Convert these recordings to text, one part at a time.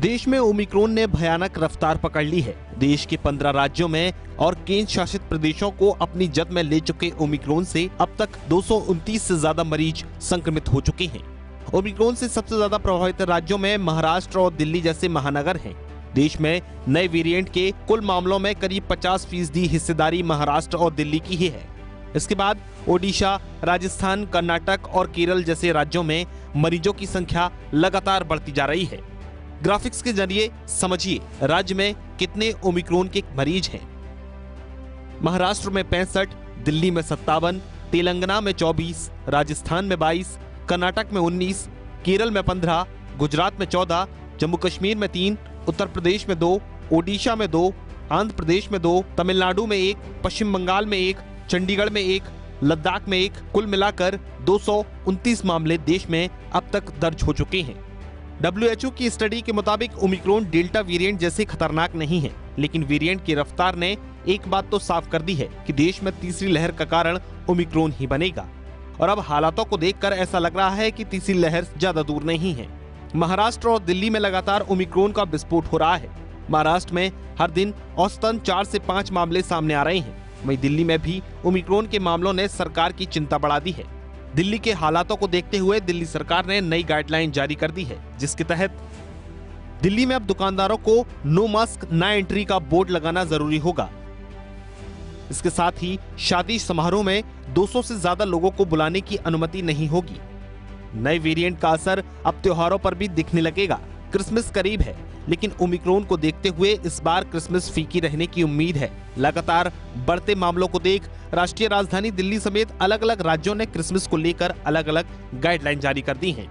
देश में ओमिक्रॉन ने भयानक रफ्तार पकड़ ली है। देश के 15 राज्यों में और केंद्र शासित प्रदेशों को अपनी जद में ले चुके ओमिक्रॉन से अब तक 229 से ज्यादा मरीज संक्रमित हो चुके हैं। ओमिक्रॉन से सबसे ज्यादा प्रभावित राज्यों में महाराष्ट्र और दिल्ली जैसे महानगर हैं। देश में नए वेरिएंट के कुल मामलों में करीब 50% हिस्सेदारी महाराष्ट्र और दिल्ली की ही है। इसके बाद ओडिशा, राजस्थान, कर्नाटक और केरल जैसे राज्यों में मरीजों की संख्या लगातार बढ़ती जा रही है। ग्राफिक्स के जरिए समझिए राज्य में कितने ओमिक्रॉन के मरीज हैं। महाराष्ट्र में 65, दिल्ली में 57, तेलंगाना में 24, राजस्थान में 22, कर्नाटक में 19, केरल में 15, गुजरात में 14, जम्मू कश्मीर में 3, उत्तर प्रदेश में 2, ओडिशा में 2, आंध्र प्रदेश में 2, तमिलनाडु में 1, पश्चिम बंगाल में 1, चंडीगढ़ में 1, लद्दाख में 1। कुल मिलाकर 229 मामले देश में अब तक दर्ज हो चुके हैं। WHO की स्टडी के मुताबिक ओमिक्रॉन डेल्टा वेरिएंट जैसे खतरनाक नहीं है, लेकिन वेरिएंट की रफ्तार ने एक बात तो साफ कर दी है कि देश में तीसरी लहर का कारण ओमिक्रॉन ही बनेगा। और अब हालातों को देखकर ऐसा लग रहा है कि तीसरी लहर ज्यादा दूर नहीं है। महाराष्ट्र और दिल्ली में लगातार ओमिक्रॉन का विस्फोट हो रहा है। महाराष्ट्र में हर दिन औसतन 4 से 5 मामले सामने आ रहे हैं। वहीं दिल्ली में भी ओमिक्रॉन के मामलों ने सरकार की चिंता बढ़ा दी है। दिल्ली के हालातों को देखते हुए दिल्ली सरकार ने नई गाइडलाइन जारी कर दी है, जिसके तहत दिल्ली में अब दुकानदारों को नो मास्क ना एंट्री का बोर्ड लगाना जरूरी होगा। इसके साथ ही शादी समारोह में 200 से ज्यादा लोगों को बुलाने की अनुमति नहीं होगी। नए वेरिएंट का असर अब त्योहारों पर भी दिखने लगेगा। क्रिसमस करीब है, लेकिन ओमिक्रॉन को देखते हुए इस बार क्रिसमस फीकी रहने की उम्मीद है। लगातार बढ़ते मामलों को देख राष्ट्रीय राजधानी दिल्ली समेत अलग अलग राज्यों ने क्रिसमस को लेकर अलग अलग गाइडलाइन जारी कर दी हैं।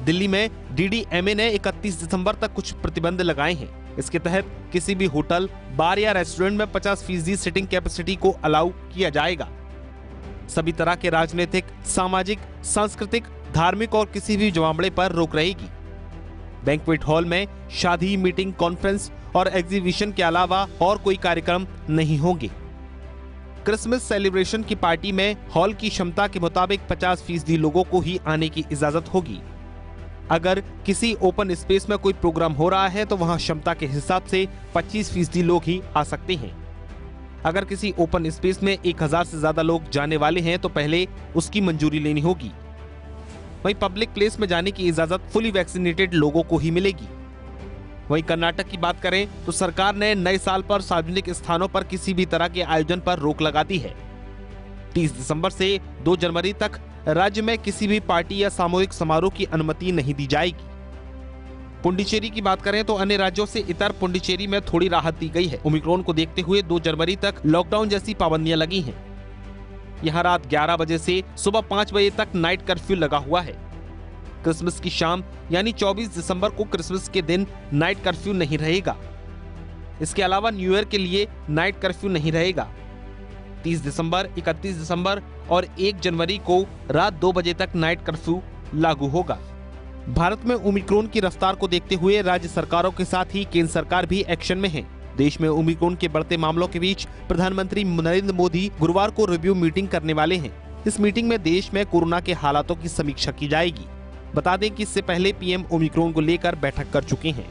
दिल्ली में DDMA ने 31 दिसंबर तक कुछ प्रतिबंध लगाए हैं। इसके तहत किसी भी होटल, बार या रेस्टोरेंट में 50% सीटिंग कैपेसिटी को अलाउ किया जाएगा। सभी तरह के राजनीतिक, सामाजिक, सांस्कृतिक, धार्मिक और किसी भी जमावड़े पर रोक रहेगी। बैंक्वेट हॉल में शादी, मीटिंग, कॉन्फ्रेंस और एग्जीबिशन के अलावा और कोई कार्यक्रम नहीं होंगे। क्रिसमस सेलिब्रेशन की पार्टी में हॉल की क्षमता के मुताबिक 50% लोगों को ही आने की इजाजत होगी। अगर किसी ओपन स्पेस में कोई प्रोग्राम हो रहा है तो वहां क्षमता के हिसाब से 25% लोग ही आ सकते हैं। अगर किसी ओपन स्पेस में 1000 से ज्यादा लोग जाने वाले हैं तो पहले उसकी मंजूरी लेनी होगी। वहीं पब्लिक प्लेस में जाने की इजाजत फुली वैक्सीनेटेड लोगों को ही मिलेगी। वहीं कर्नाटक की बात करें तो सरकार ने नए साल पर सार्वजनिक स्थानों पर किसी भी तरह के आयोजन पर रोक लगा दी है। 30 दिसंबर से 2 जनवरी तक राज्य में किसी भी पार्टी या सामूहिक समारोह की अनुमति नहीं दी जाएगी। पुडुचेरी की बात करें तो अन्य राज्यों से इतर पुडुचेरी में थोड़ी राहत दी गई है। ओमिक्रॉन को देखते हुए 2 जनवरी तक लॉकडाउन जैसी पाबंदियां लगी हैं। यहाँ रात 11 बजे से सुबह 5 बजे तक नाइट कर्फ्यू लगा हुआ है। क्रिसमस की शाम यानी 24 दिसंबर को क्रिसमस के दिन नाइट कर्फ्यू नहीं रहेगा। इसके अलावा न्यू ईयर के लिए नाइट कर्फ्यू नहीं रहेगा। 30 दिसंबर, 31 दिसंबर और 1 जनवरी को रात 2 बजे तक नाइट कर्फ्यू लागू होगा। भारत में ओमिक्रॉन की रफ्तार को देखते हुए राज्य सरकारों के साथ ही केंद्र सरकार भी एक्शन में है। देश में ओमिक्रॉन के बढ़ते मामलों के बीच प्रधानमंत्री नरेंद्र मोदी गुरुवार को रिव्यू मीटिंग करने वाले हैं। इस मीटिंग में देश में कोरोना के हालातों की समीक्षा की जाएगी। बता दें कि इससे पहले PM ओमिक्रॉन को लेकर बैठक कर चुके हैं।